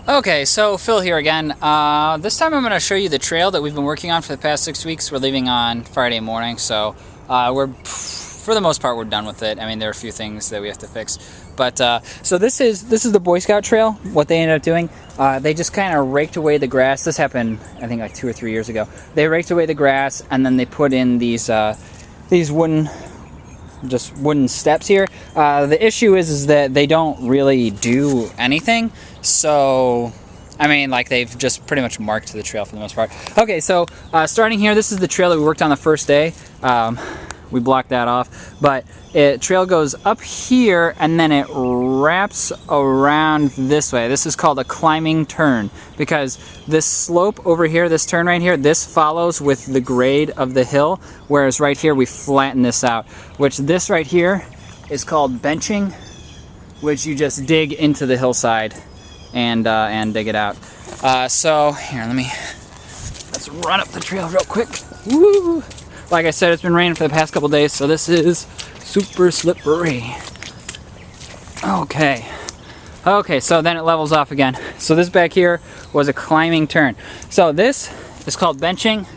Okay, so Phil here again. This time I'm going to show you the trail that we've been working on for the past 6 weeks. We're leaving on Friday morning, so for the most part, we're done with it. I mean, there are a few things that we have to fix. But, so this is the Boy Scout trail. What they ended up doing, they just kind of raked away the grass. This happened, I think, like 2 or 3 years ago. They raked away the grass, and then they put in these wooden steps here. The issue is that they don't really do anything. So, I mean, like, they've just pretty much marked the trail for the most part. Okay, so starting here, this is the trail that we worked on the first day. We blocked that off, but trail goes up here and then it wraps around this way. This is called a climbing turn because this slope over here, this turn right here, this follows with the grade of the hill, whereas right here we flatten this out, which this right here is called benching, which you just dig into the hillside and dig it out. So here, let's run up the trail real quick. Woo! Like I said, it's been raining for the past couple days, so this is super slippery. Okay, so then it levels off again. So this back here was a climbing turn. So this is called benching.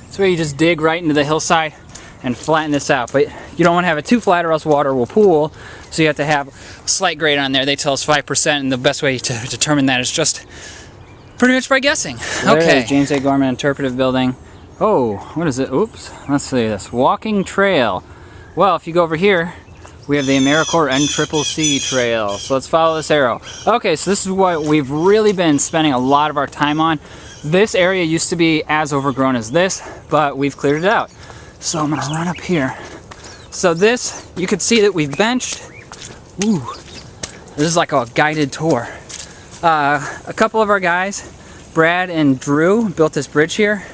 It's where you just dig right into the hillside and flatten this out. But you don't want to have it too flat or else water will pool. So you have to have a slight grade on there. They tell us 5%, and the best way to determine that is just pretty much by guessing. Okay. James A. Gorman Interpretive Building. Oh, what is it? Oops. Let's see this. Walking trail. Well, if you go over here, we have the AmeriCorps NCCC trail. So let's follow this arrow. Okay, so this is what we've really been spending a lot of our time on. This area used to be as overgrown as this, but we've cleared it out. So I'm gonna run up here. So this, you can see that we've benched. Ooh, this is like a guided tour. A couple of our guys, Brad and Drew, built this bridge here.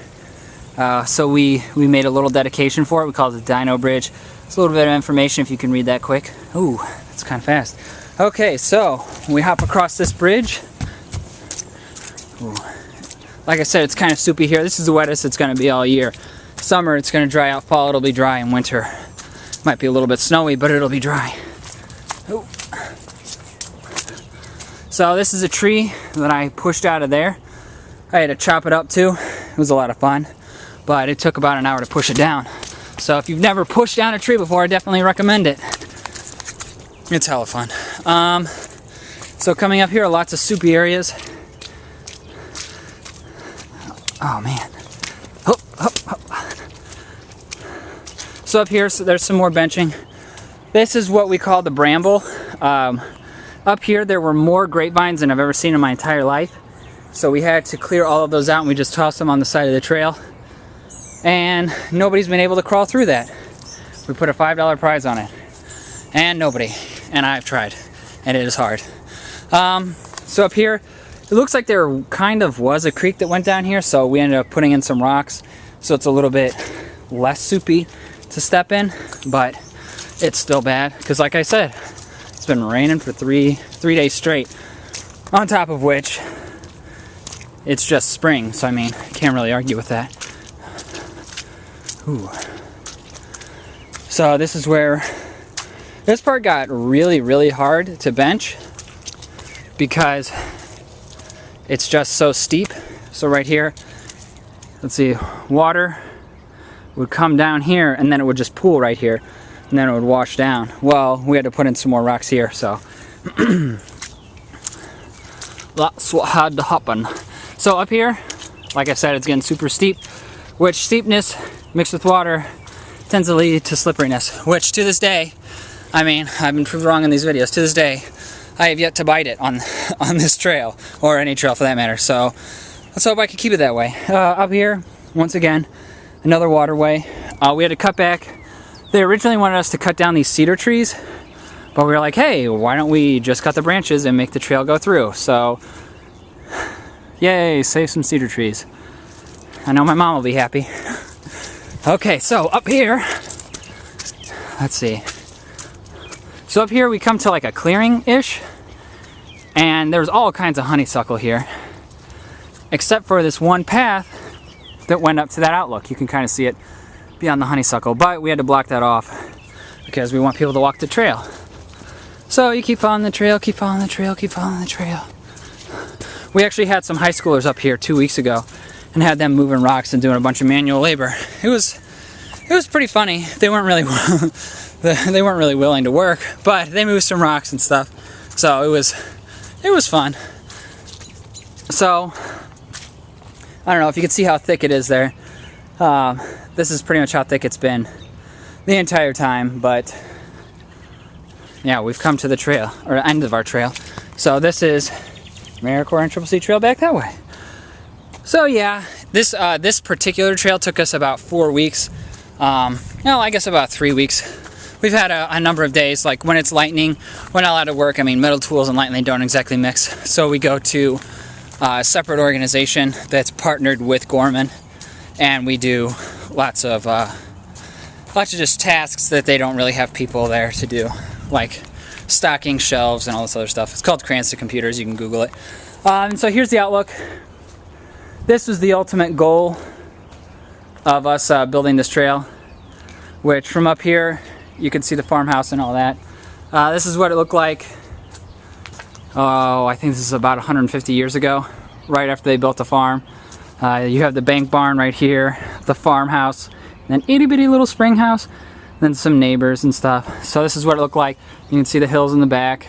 So we made a little dedication for it. We call it the Dino Bridge. It's a little bit of information if you can read that quick. Ooh, that's kind of fast. Okay, so we hop across this bridge. Ooh. Like I said, it's kind of soupy here. This is the wettest it's going to be all year. Summer, it's going to dry out. Fall, it'll be dry. And winter, might be a little bit snowy, but it'll be dry. Ooh. So this is a tree that I pushed out of there. I had to chop it up too. It was a lot of fun, but it took about an hour to push it down. So if you've never pushed down a tree before, I definitely recommend it. It's hella fun. So coming up here, lots of soupy areas. Oh man. Hop, hop, hop. So up here, so there's some more benching. This is what we call the bramble. Up here, there were more grapevines than I've ever seen in my entire life. So we had to clear all of those out and we just tossed them on the side of the trail. And nobody's been able to crawl through that. We put a $5 prize on it. And nobody. And I've tried. And it is hard. So up here, it looks like there kind of was a creek that went down here. So we ended up putting in some rocks. So it's a little bit less soupy to step in. But it's still bad. Because like I said, it's been raining for three days straight. On top of which, it's just spring, so I mean, can't really argue with that. Ooh. So this is where this part got really, really hard to bench because it's just so steep. So right here, let's see, water would come down here and then it would just pool right here and then it would wash down. Well, we had to put in some more rocks here, so that's what had to happen. So up here, like I said, it's getting super steep, which steepness mixed with water tends to lead to slipperiness, which to this day, I mean, I've been proved wrong in these videos. To this day, I have yet to bite it on this trail, or any trail for that matter. So let's hope I can keep it that way. Up here, once again, another waterway. We had to cut back. They originally wanted us to cut down these cedar trees, but we were like, hey, why don't we just cut the branches and make the trail go through? So yay, save some cedar trees. I know my mom will be happy. Okay, so up here, let's see. So up here we come to like a clearing-ish, and there's all kinds of honeysuckle here, except for this one path that went up to that outlook. You can kind of see it beyond the honeysuckle, but we had to block that off because we want people to walk the trail. So you keep following the trail, keep following the trail, keep following the trail. We actually had some high schoolers up here 2 weeks ago and had them moving rocks and doing a bunch of manual labor. It was pretty funny. They weren't really they weren't really willing to work, but they moved some rocks and stuff. So it was fun. So I don't know if you can see how thick it is there. This is pretty much how thick it's been the entire time, but yeah, we've come to the trail, or end of our trail. So this is AmeriCorps and NCCC trail back that way. So yeah, this particular trail took us about 4 weeks. No, I guess about 3 weeks. We've had a number of days, like when it's lightning, we're not allowed to work. I mean, metal tools and lightning don't exactly mix. So we go to a separate organization that's partnered with Gorman, and we do lots of just tasks that they don't really have people there to do, like stocking shelves and all this other stuff. It's called Crayons to Computers. You can Google it. So here's the outlook. This was the ultimate goal of us building this trail, which from up here you can see the farmhouse and all that. This is what it looked like. Oh, I think this is about 150 years ago, right after they built the farm. You have the bank barn right here, the farmhouse, and an itty bitty little spring house, then some neighbors and stuff. So this is what it looked like. You can see the hills in the back.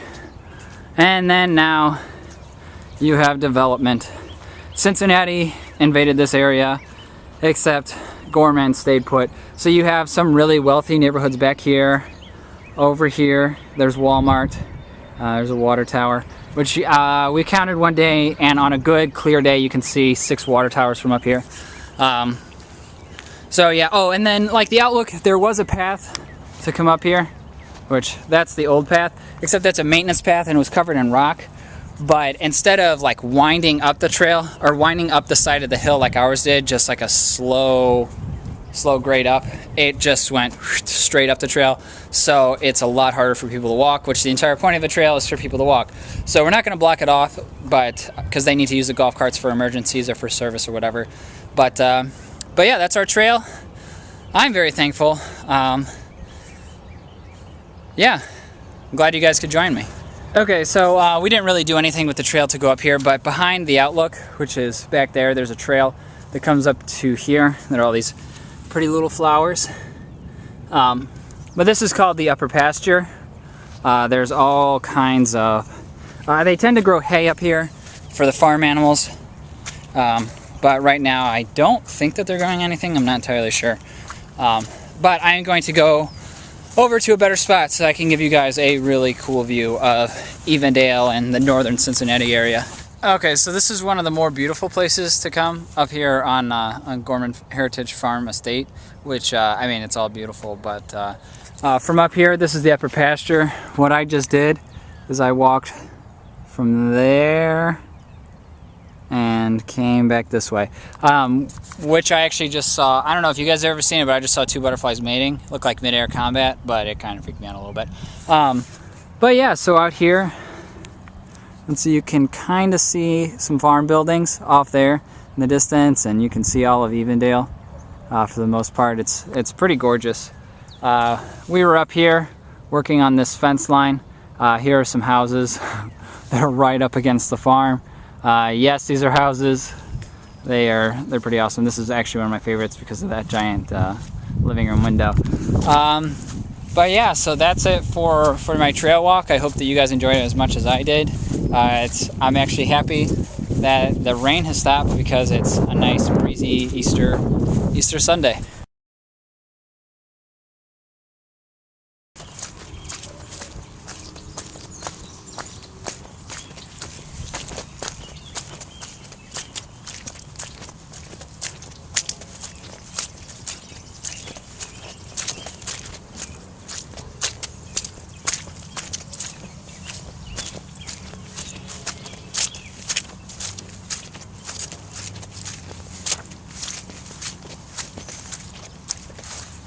And then now you have development. Cincinnati invaded this area, except Gorman stayed put. So you have some really wealthy neighborhoods back here. Over here, there's Walmart. There's a water tower, which we counted one day, and on a good clear day you can see 6 water towers from up here. So yeah, oh, and then like the outlook, there was a path to come up here, which that's the old path, except that's a maintenance path and it was covered in rock. But instead of like winding up the trail or winding up the side of the hill like ours did, just like a slow grade up, it just went straight up the trail. So it's a lot harder for people to walk, which the entire point of a trail is for people to walk. So we're not going to block it off, but because they need to use the golf carts for emergencies or for service or whatever. But yeah, that's our trail. I'm very thankful. Yeah, I'm glad you guys could join me. Okay, so we didn't really do anything with the trail to go up here, but behind the outlook, which is back there, there's a trail that comes up to here. There are all these pretty little flowers. But this is called the upper pasture. There's all kinds of... they tend to grow hay up here for the farm animals. But right now I don't think that they're growing anything. I'm not entirely sure. But I'm going to go over to a better spot so I can give you guys a really cool view of Evendale and the northern Cincinnati area. Okay, so this is one of the more beautiful places to come up here on Gorman Heritage Farm Estate, which, I mean, it's all beautiful, but from up here, this is the upper pasture. What I just did is I walked from there and came back this way, which I actually just saw. I don't know if you guys have ever seen it, but I just saw 2 butterflies mating. Looked like mid-air combat, but it kind of freaked me out a little bit. But yeah, so out here, and so you can kind of see some farm buildings off there in the distance, and you can see all of Evendale. For the most part, it's pretty gorgeous. We were up here working on this fence line. Here are some houses that are right up against the farm. Yes, these are houses. They're pretty awesome. This is actually one of my favorites because of that giant living room window. But yeah, so that's it for my trail walk. I hope that you guys enjoyed it as much as I did. I'm actually happy that the rain has stopped because it's a nice breezy Easter Sunday.